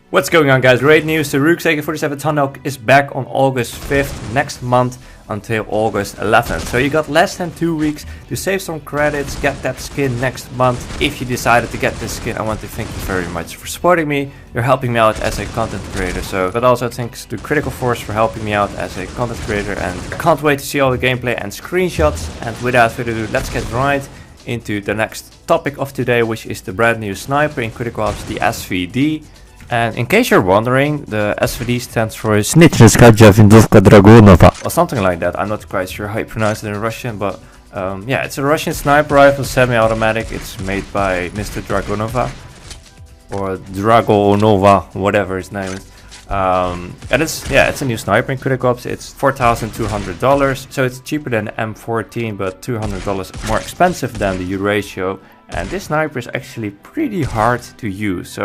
What's going on, guys? Great news. The Rook AK-47 Tandok is back on August 5th next month until August 11th. So you got less than 2 weeks to save some credits, get that skin next month. If you decided to get this skin, I want to thank you very much for supporting me. You're helping me out as a content creator. But also thanks to Critical Force for helping me out as a content creator. And I can't wait to see all the gameplay and screenshots. And without further ado, let's get right into the next topic of today, which is the brand new sniper in Critical Ops, the SVD. And in case you're wondering, the SVD stands for Snitcheskadja Vindovka Dragunova, or something like that. I'm not quite sure how you pronounce it in Russian, but yeah, it's a Russian sniper rifle, semi-automatic. It's made by Mr. Dragunova, or Dragonova, whatever his name is. And it's a new sniper in Critical Ops. It's $4,200, so it's cheaper than M14, but $200 more expensive than the U ratio. And this sniper is actually pretty hard to use.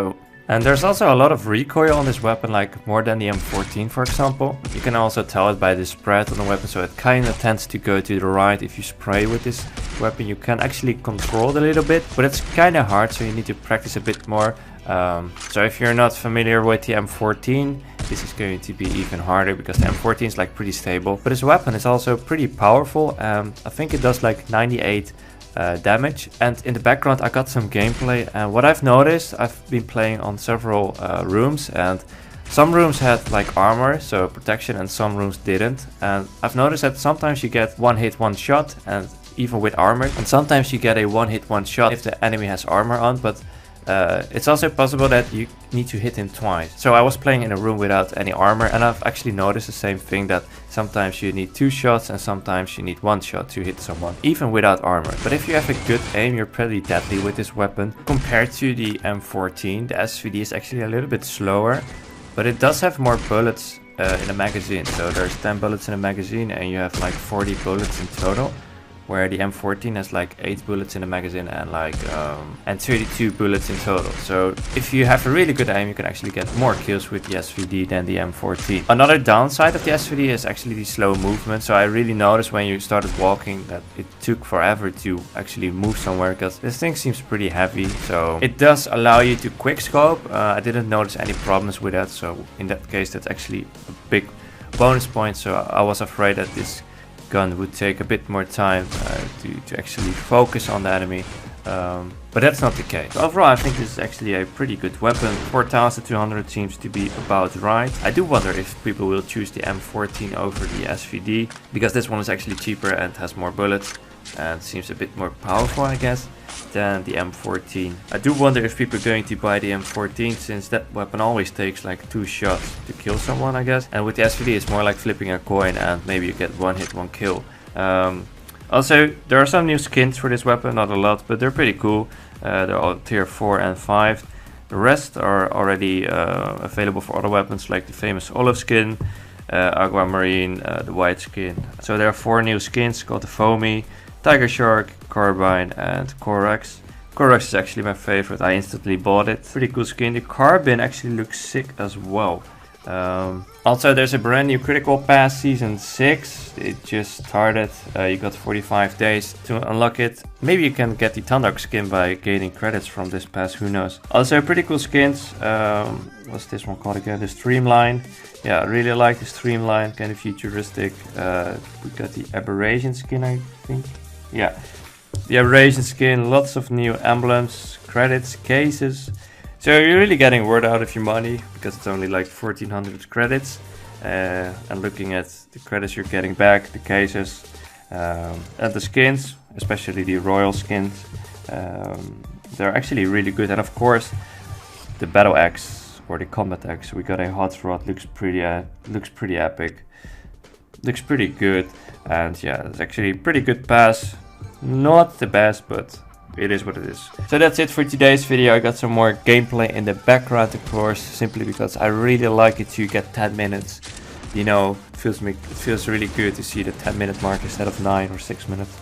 And there's also a lot of recoil on this weapon, like more than the M14 for example. You can also tell it by the spread on the weapon, so it kind of tends to go to the right if you spray with this weapon. You can actually control it a little bit, but it's kind of hard, so you need to practice a bit more. So if you're not familiar with the M14, this is going to be even harder because the M14 is like pretty stable. But this weapon is also pretty powerful, and I think it does like 98 damage. And in the background I got some gameplay, and what I've noticed, I've been playing on several rooms, and some rooms had like armor, so protection, and some rooms didn't. And I've noticed that sometimes you get one hit one shot, and even with armor, and sometimes you get a one hit one shot if the enemy has armor on, but it's also possible that you need to hit him twice. So I was playing in a room without any armor, and I've actually noticed the same thing, that sometimes you need 2 shots and sometimes you need 1 shot to hit someone, even without armor. But if you have a good aim, you're pretty deadly with this weapon. Compared to the M14, the SVD is actually a little bit slower, but it does have more bullets in a magazine. So there's 10 bullets in a magazine and you have like 40 bullets in total, where the M14 has like 8 bullets in the magazine and like 32 bullets in total. So if you have a really good aim, you can actually get more kills with the SVD than the M14. Another downside of the SVD is actually the slow movement. So I really noticed when you started walking that it took forever to actually move somewhere, because this thing seems pretty heavy. So it does allow you to quick scope. I didn't notice any problems with that, so in that case that's actually a big bonus point. So I was afraid that this gun would take a bit more time to actually focus on the enemy, but that's not the case. Overall, I think this is actually a pretty good weapon. 4,200 seems to be about right. I do wonder if people will choose the M14 over the SVD, because this one is actually cheaper and has more bullets and seems a bit more powerful, I guess, than the M14. I do wonder if people are going to buy the M14, since that weapon always takes like 2 shots to kill someone, I guess. And with the SVD it's more like flipping a coin, and maybe you get 1 hit 1 kill. Also, there are some new skins for this weapon, not a lot, but they're pretty cool. They're all tier 4 and 5. The rest are already available for other weapons, like the famous olive skin, aquamarine, the white skin. So there are 4 new skins called the Foamy, Tiger Shark, Carbine, and Corax. Corax is actually my favorite. I instantly bought it. Pretty cool skin. The Carbine actually looks sick as well. Also, there's a brand new Critical Pass Season 6. It just started. You got 45 days to unlock it. Maybe you can get the Tandok skin by gaining credits from this pass, who knows. Also, pretty cool skins. What's this one called again? The Streamline. Yeah, I really like the Streamline, kind of futuristic. We got the Aberration skin, I think. Yeah, the Aberration skin, lots of new emblems, credits, cases. So you're really getting word out of your money, because it's only like 1,400 credits. And looking at the credits you're getting back, the cases, and the skins, especially the royal skins, they're actually really good. And of course, the battle axe or the combat axe, we got a hot rod, looks pretty epic. Looks pretty good, and yeah, it's actually a pretty good pass. Not the best, but it is what it is. So that's it for today's video. I got some more gameplay in the background, of course, simply because I really like it to get 10 minutes. You know, it feels really good to see the 10-minute mark instead of 9 or 6 minutes.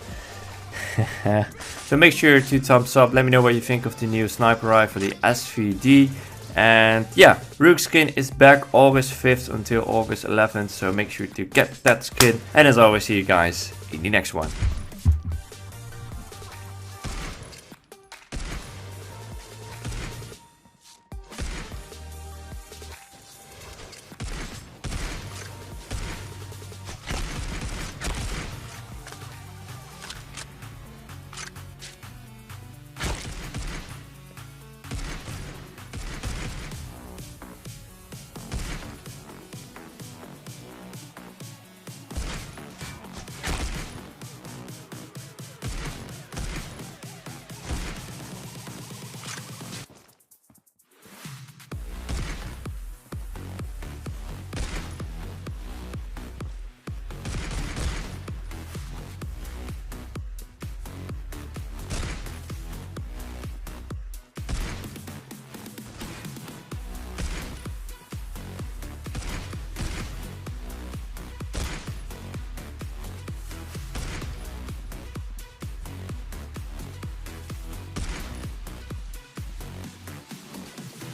So make sure to thumbs up. Let me know what you think of the new sniper rifle, the SVD. And yeah, Rook skin is back August 5th until August 11th, so make sure to get that skin. And as always, see you guys in the next one.